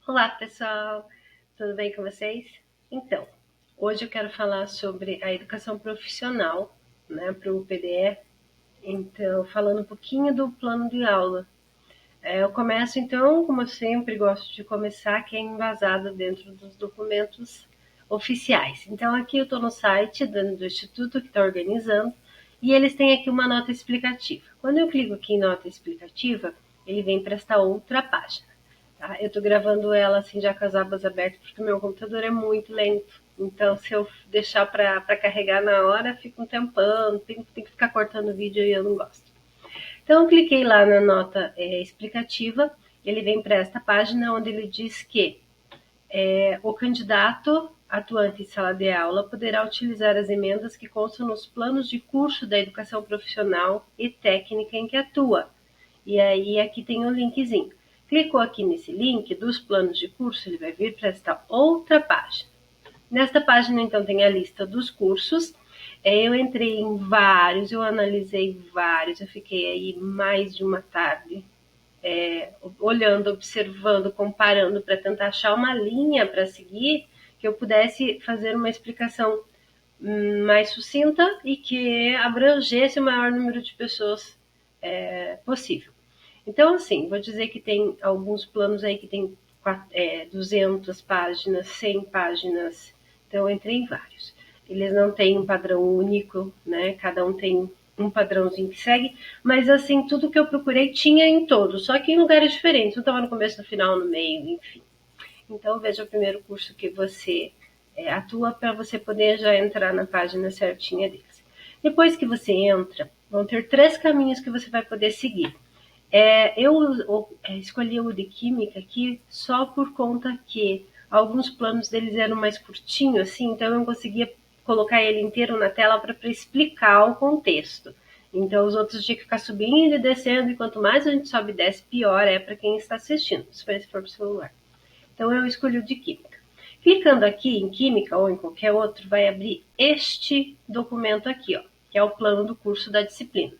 Olá, pessoal! Tudo bem com vocês? Então, hoje eu quero falar sobre a educação profissional, né, para o PDE. Então, falando um pouquinho do plano de aula. Eu começo, então, como eu sempre gosto de começar, que é embasado dentro dos documentos oficiais. Então, aqui eu estou no site do Instituto que está organizando e eles têm aqui uma nota explicativa. Quando eu clico aqui em nota explicativa, ele vem para esta outra página. Tá? Eu estou gravando ela assim já com as abas abertas porque o meu computador é muito lento. Então, se eu deixar para carregar na hora, fica um tempão, tem que ficar cortando o vídeo e eu não gosto. Então, eu cliquei lá na nota explicativa, ele vem para esta página onde ele diz que o candidato atuante em sala de aula poderá utilizar as emendas que constam nos planos de curso da educação profissional e técnica em que atua. E aí aqui tem um linkzinho. Clicou aqui nesse link dos planos de curso, ele vai vir para esta outra página. Nesta página, então, tem a lista dos cursos. Eu entrei em vários, eu analisei vários, eu fiquei aí mais de uma tarde olhando, observando, comparando para tentar achar uma linha para seguir que eu pudesse fazer uma explicação mais sucinta e que abrangesse o maior número de pessoas possível. Então, assim, vou dizer que tem alguns planos aí que tem 200 páginas, 100 páginas, então eu entrei em vários. Eles não têm um padrão único, né? Cada um tem um padrãozinho que segue, mas assim, tudo que eu procurei tinha em todos, só que em lugares diferentes. Um estava no começo, no final, no meio, enfim. Então, veja o primeiro curso que você atua para você poder já entrar na página certinha deles. Depois que você entra, vão ter 3 caminhos que você vai poder seguir. Eu escolhi o de Química aqui só por conta que alguns planos deles eram mais curtinhos, assim, então eu não conseguia colocar ele inteiro na tela para explicar o contexto. Então os outros tinham que ficar subindo e descendo, e quanto mais a gente sobe e desce, pior é para quem está assistindo, se for pro celular. Então eu escolhi o de Química. Clicando aqui em Química ou em qualquer outro, vai abrir este documento aqui, ó, que é o plano do curso da disciplina.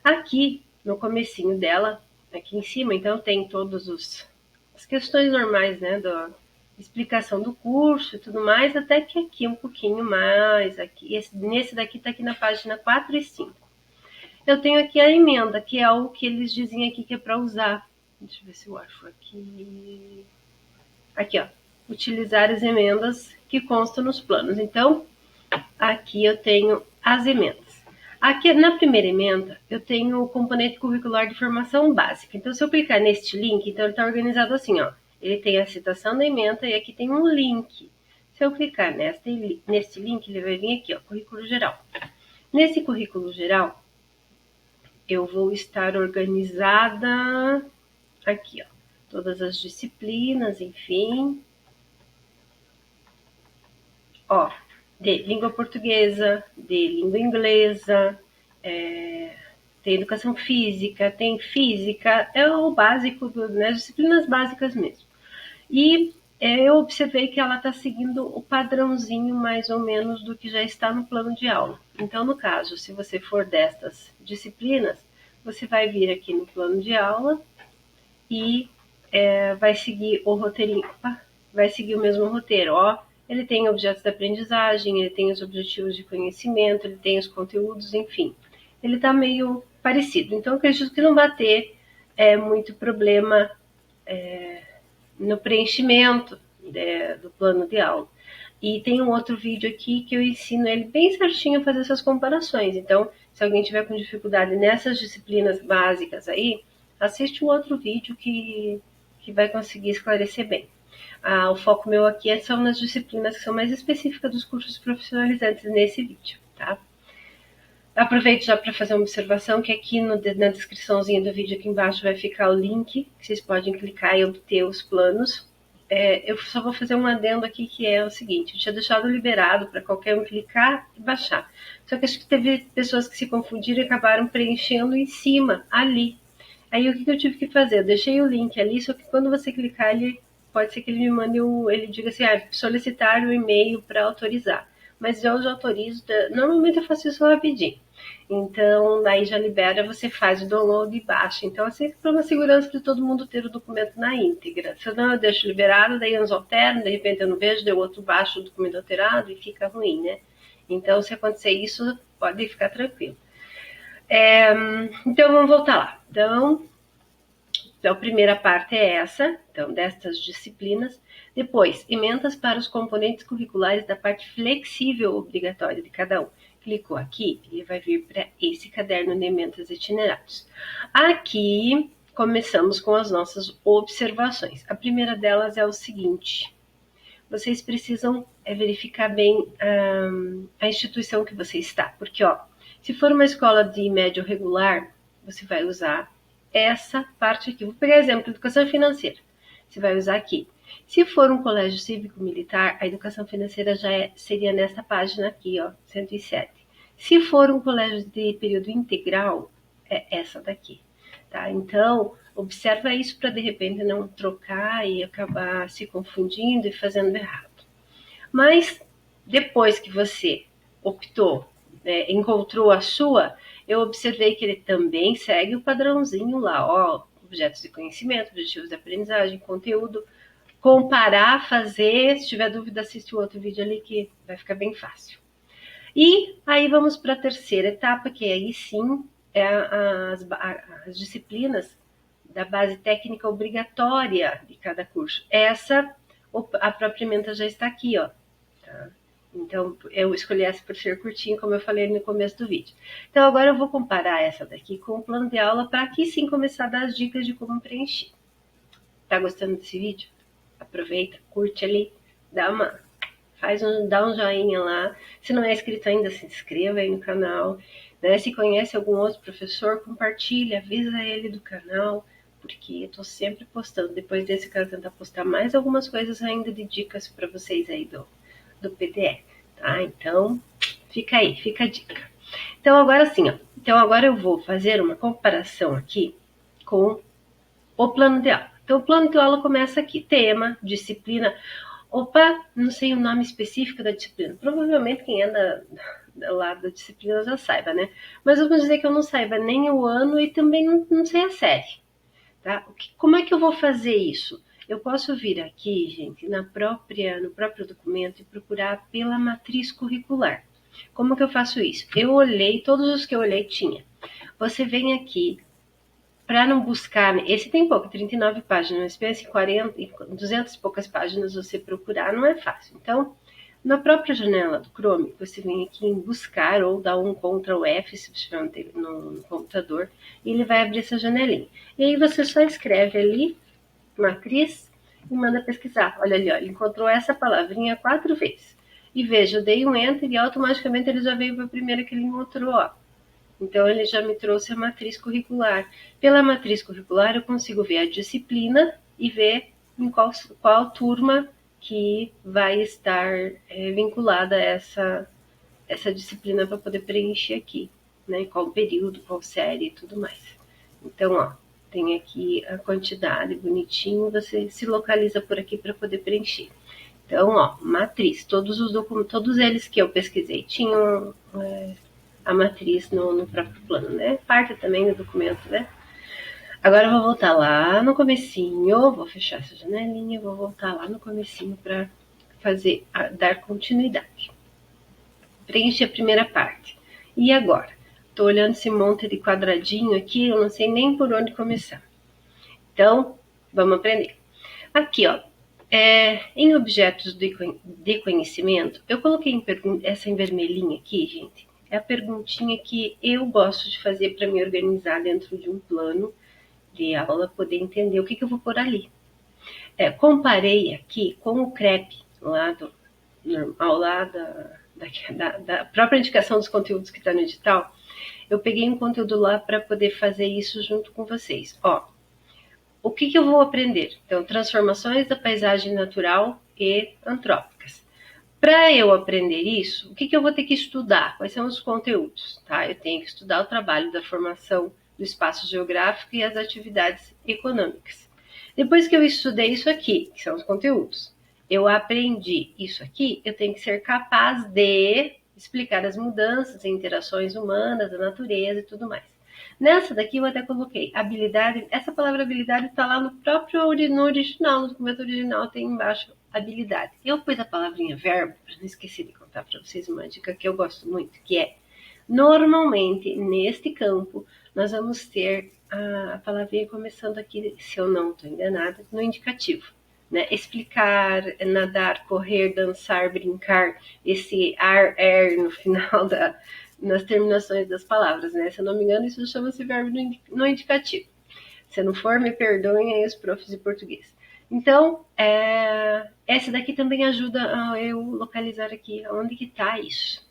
Aqui, no comecinho dela, aqui em cima, então tem todas as questões normais, né, da explicação do curso e tudo mais, até que aqui um pouquinho mais, aqui, nesse daqui está aqui na página 4 e 5. Eu tenho aqui a emenda, que é o que eles dizem aqui que é para usar. Deixa eu ver se eu acho aqui. Aqui, ó. Utilizar as emendas que constam nos planos. Então, aqui eu tenho as emendas. Aqui na primeira emenda, eu tenho o componente curricular de formação básica. Então, se eu clicar neste link, então ele está organizado assim, ó. Ele tem a citação da emenda e aqui tem um link. Se eu clicar neste link, ele vai vir aqui, ó, currículo geral. Nesse currículo geral, eu vou estar organizada aqui, ó. Todas as disciplinas, enfim. Ó, de língua portuguesa, de língua inglesa, tem educação física, é o básico, né, disciplinas básicas mesmo. E eu observei que ela está seguindo o padrãozinho mais ou menos do que já está no plano de aula. Então, no caso, se você for destas disciplinas, você vai vir aqui no plano de aula e vai seguir o roteirinho, vai seguir o mesmo roteiro, ó. Ele tem objetos de aprendizagem, ele tem os objetivos de conhecimento, ele tem os conteúdos, enfim. Ele está meio parecido. Então, eu acredito que não vai ter muito problema no preenchimento do plano de aula. E tem um outro vídeo aqui que eu ensino ele bem certinho a fazer essas comparações. Então, se alguém tiver com dificuldade nessas disciplinas básicas aí, assiste um outro vídeo que vai conseguir esclarecer bem. O foco meu aqui são nas disciplinas que são mais específicas dos cursos profissionalizantes nesse vídeo, tá? Aproveito já para fazer uma observação que aqui na descriçãozinha do vídeo aqui embaixo vai ficar o link, que vocês podem clicar e obter os planos. Eu só vou fazer um adendo aqui que é o seguinte, eu tinha deixado liberado para qualquer um clicar e baixar. Só que acho que teve pessoas que se confundiram e acabaram preenchendo em cima, ali. Aí o que eu tive que fazer? Eu deixei o link ali, só que quando você clicar, pode ser que ele me mande ele diga assim, solicitar o e-mail para autorizar. Mas eu já autorizo, normalmente eu faço isso rapidinho. Então, daí já libera, você faz o download e baixa. Então, assim, para uma segurança de todo mundo ter o documento na íntegra. Senão eu deixo liberado, daí uns alteram, de repente eu não vejo, daí o outro baixa o documento alterado e fica ruim, né? Então, se acontecer isso, pode ficar tranquilo. Então, vamos voltar lá. Então, a primeira parte é essa, então, destas disciplinas. Depois, emendas para os componentes curriculares da parte flexível obrigatória de cada um. Clicou aqui e vai vir para esse caderno de emendas itinerários. Aqui, começamos com as nossas observações. A primeira delas é o seguinte: vocês precisam verificar bem a instituição que você está, porque, ó, se for uma escola de médio regular, você vai usar essa parte aqui. Vou pegar exemplo, educação financeira. Você vai usar aqui. Se for um colégio cívico-militar, a educação financeira seria nessa página aqui, ó, 107. Se for um colégio de período integral, é essa daqui, tá? Então, observa isso para de repente não trocar e acabar se confundindo e fazendo errado. Mas depois que você optou, encontrou a sua, eu observei que ele também segue o padrãozinho lá, ó, objetos de conhecimento, objetivos de aprendizagem, conteúdo, comparar, fazer, se tiver dúvida, assiste o outro vídeo ali que vai ficar bem fácil. E aí vamos para a terceira etapa, que aí sim é as disciplinas da base técnica obrigatória de cada curso. Essa, a própria ementa já está aqui, ó. Tá? Então, eu escolhi essa por ser curtinho, como eu falei no começo do vídeo. Então, agora eu vou comparar essa daqui com o plano de aula para aqui sim começar a dar as dicas de como preencher. Tá gostando desse vídeo? Aproveita, curte ali, dá um joinha lá. Se não é inscrito ainda, se inscreva aí no canal. Né? Se conhece algum outro professor, compartilha, avisa ele do canal, porque eu tô sempre postando. Depois desse, eu quero tentar postar mais algumas coisas ainda de dicas para vocês aí do PDE, tá? Então, fica aí, fica a dica. Então, agora sim, ó. Então, agora eu vou fazer uma comparação aqui com o plano de aula. Então, o plano de aula começa aqui, tema, disciplina. Opa, não sei o nome específico da disciplina. Provavelmente quem é lá da disciplina já saiba, né? Mas vamos dizer que eu não saiba nem o ano e também não sei a série. Tá? Como é que eu vou fazer isso? Eu posso vir aqui, gente, no próprio documento e procurar pela matriz curricular. Como que eu faço isso? Eu olhei, todos os que eu olhei tinha. Você vem aqui, para não buscar, esse tem pouco, 39 páginas, mas pensa em 40, 200 e poucas páginas você procurar, não é fácil. Então, na própria janela do Chrome, você vem aqui em buscar ou dá um Ctrl F se você estiver no computador e ele vai abrir essa janelinha. E aí você só escreve ali, matriz, e manda pesquisar. Olha ali, ó, ele encontrou essa palavrinha 4 vezes. E veja, eu dei um Enter e automaticamente ele já veio para a primeira que ele encontrou, ó. Então, ele já me trouxe a matriz curricular. Pela matriz curricular, eu consigo ver a disciplina e ver em qual turma que vai estar vinculada a essa disciplina para poder preencher aqui, né? Qual período, qual série e tudo mais. Então, ó, tem aqui a quantidade bonitinho, você se localiza por aqui para poder preencher. Então, ó, matriz, todos os documentos, todos eles que eu pesquisei tinham a matriz no próprio plano, né? Parte também do documento, né? Agora eu vou voltar lá no comecinho, vou fechar essa janelinha, vou voltar lá no comecinho para dar continuidade. Preenche a primeira parte. E agora? Tô olhando esse monte de quadradinho aqui, eu não sei nem por onde começar. Então, vamos aprender. Aqui, ó, em objetos de conhecimento, eu coloquei essa em vermelhinha aqui, gente. É a perguntinha que eu gosto de fazer para me organizar dentro de um plano de aula, poder entender o que eu vou pôr ali. Comparei aqui com o CREP, lá do normal, lá da própria indicação dos conteúdos que está no edital. Eu peguei um conteúdo lá para poder fazer isso junto com vocês. Ó, o que eu vou aprender? Então, transformações da paisagem natural e antrópicas. Para eu aprender isso, o que eu vou ter que estudar? Quais são os conteúdos? Tá? Eu tenho que estudar o trabalho da formação do espaço geográfico e as atividades econômicas. Depois que eu estudei isso aqui, que são os conteúdos, eu aprendi isso aqui, eu tenho que ser capaz de explicar as mudanças e interações humanas, da natureza e tudo mais. Nessa daqui eu até coloquei habilidade. Essa palavra habilidade está lá no próprio no original, no documento original tem embaixo habilidade. Eu pus a palavrinha verbo, para não esquecer de contar para vocês uma dica que eu gosto muito, que é, normalmente, neste campo, nós vamos ter a palavrinha começando aqui, se eu não estou enganada, no indicativo. Né? Explicar, nadar, correr, dançar, brincar, esse ar, no final nas terminações das palavras, né? Se eu não me engano, isso chama-se verbo no indicativo. Se não for, me perdoem aí os profs de português. Então, essa daqui também ajuda a eu localizar aqui onde que está isso.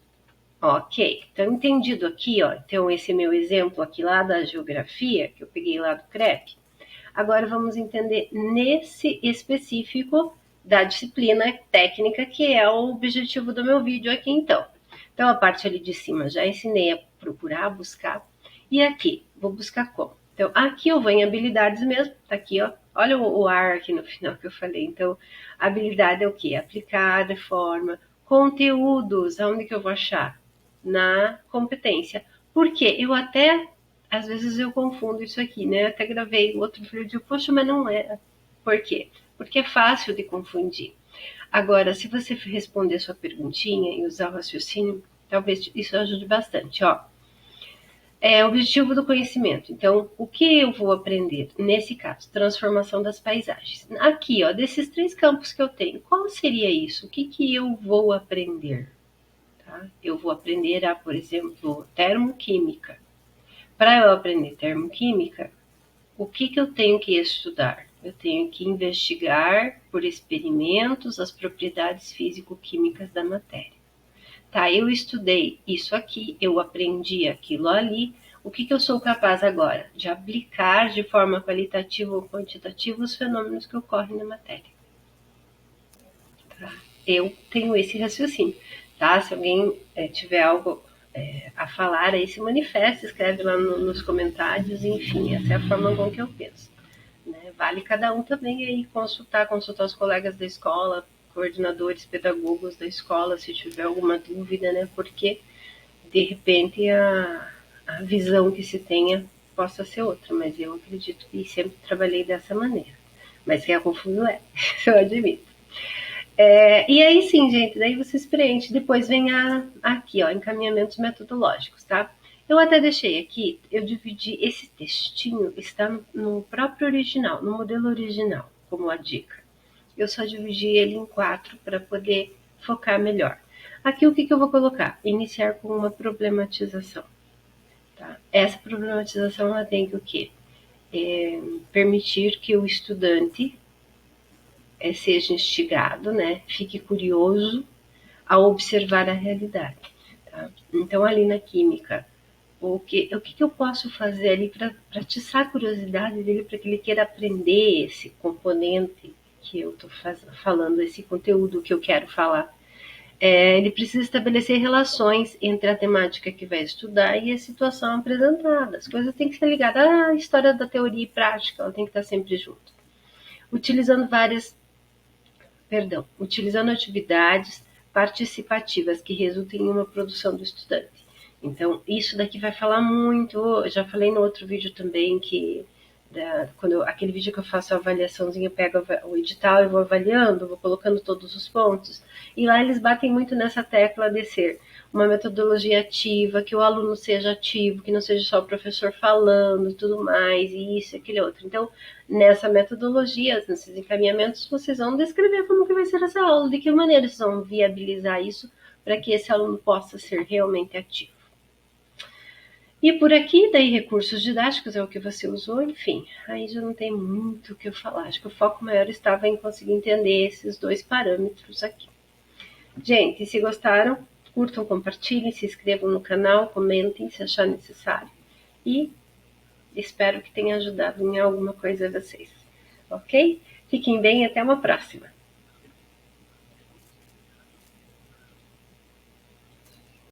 Ok, então entendido aqui, ó. Então esse meu exemplo aqui lá da geografia, que eu peguei lá do CREP. Agora vamos entender nesse específico da disciplina técnica, que é o objetivo do meu vídeo aqui então. Então a parte ali de cima já ensinei a procurar, buscar. E aqui, vou buscar como? Então aqui eu vou em habilidades mesmo, tá aqui ó. Olha o ar aqui no final que eu falei. Então, habilidade é o quê? Aplicar de forma, conteúdos, aonde que eu vou achar? Na competência. Por quê? Eu até, às vezes eu confundo isso aqui, né? Até gravei outro vídeo, poxa, mas não é. Por quê? Porque é fácil de confundir. Agora, se você responder sua perguntinha e usar o raciocínio, talvez isso ajude bastante, ó. É o objetivo do conhecimento. Então, o que eu vou aprender? Nesse caso, transformação das paisagens. Aqui, ó, desses 3 campos que eu tenho, qual seria isso? O que eu vou aprender? Tá? Eu vou aprender a, por exemplo, termoquímica. Para eu aprender termoquímica, o que eu tenho que estudar? Eu tenho que investigar por experimentos as propriedades físico-químicas da matéria. Tá, eu estudei isso aqui, eu aprendi aquilo ali. O que eu sou capaz agora? De aplicar de forma qualitativa ou quantitativa os fenômenos que ocorrem na matéria. Tá? Eu tenho esse raciocínio. Tá? Se alguém tiver algo a falar, aí se manifesta, escreve lá nos comentários, enfim, essa é a forma com que eu penso. Né? Vale cada um também aí consultar os colegas da escola, coordenadores, pedagogos da escola, se tiver alguma dúvida, né? Porque, de repente, a visão que se tenha possa ser outra, mas eu acredito que sempre trabalhei dessa maneira. Mas que é confuso eu admito. E aí sim, gente, daí vocês preenchem. Depois vem aqui, ó, encaminhamentos metodológicos, tá? Eu até deixei aqui, eu dividi esse textinho, está no próprio original, no modelo original, como a dica. Eu só dividi ele em 4 para poder focar melhor. Aqui o que eu vou colocar? Iniciar com uma problematização. Tá? Essa problematização ela tem que o quê? Permitir que o estudante seja instigado, né? Fique curioso ao observar a realidade. Tá? Então, ali na química, o que eu posso fazer ali para atiçar a curiosidade dele, para que ele queira aprender esse componente que eu estou falando, esse conteúdo que eu quero falar. Ele precisa estabelecer relações entre a temática que vai estudar e a situação apresentada. As coisas têm que ser ligadas à história da teoria e prática, ela tem que estar sempre junto. Utilizando atividades participativas que resultem em uma produção do estudante. Então, isso daqui vai falar muito, eu já falei no outro vídeo também, que aquele vídeo que eu faço a avaliaçãozinha, eu pego o edital e vou avaliando, vou colocando todos os pontos, e lá eles batem muito nessa tecla de ser uma metodologia ativa, que o aluno seja ativo, que não seja só o professor falando e tudo mais, e isso e aquele outro. Então, nessa metodologia, nesses encaminhamentos, vocês vão descrever como que vai ser essa aula, de que maneira vocês vão viabilizar isso para que esse aluno possa ser realmente ativo. E por aqui, daí recursos didáticos é o que você usou, enfim, aí já não tem muito o que eu falar. Acho que o foco maior estava em conseguir entender esses 2 parâmetros aqui. Gente, se gostaram, curtam, compartilhem, se inscrevam no canal, comentem se achar necessário. E espero que tenha ajudado em alguma coisa a vocês. Ok? Fiquem bem e até uma próxima.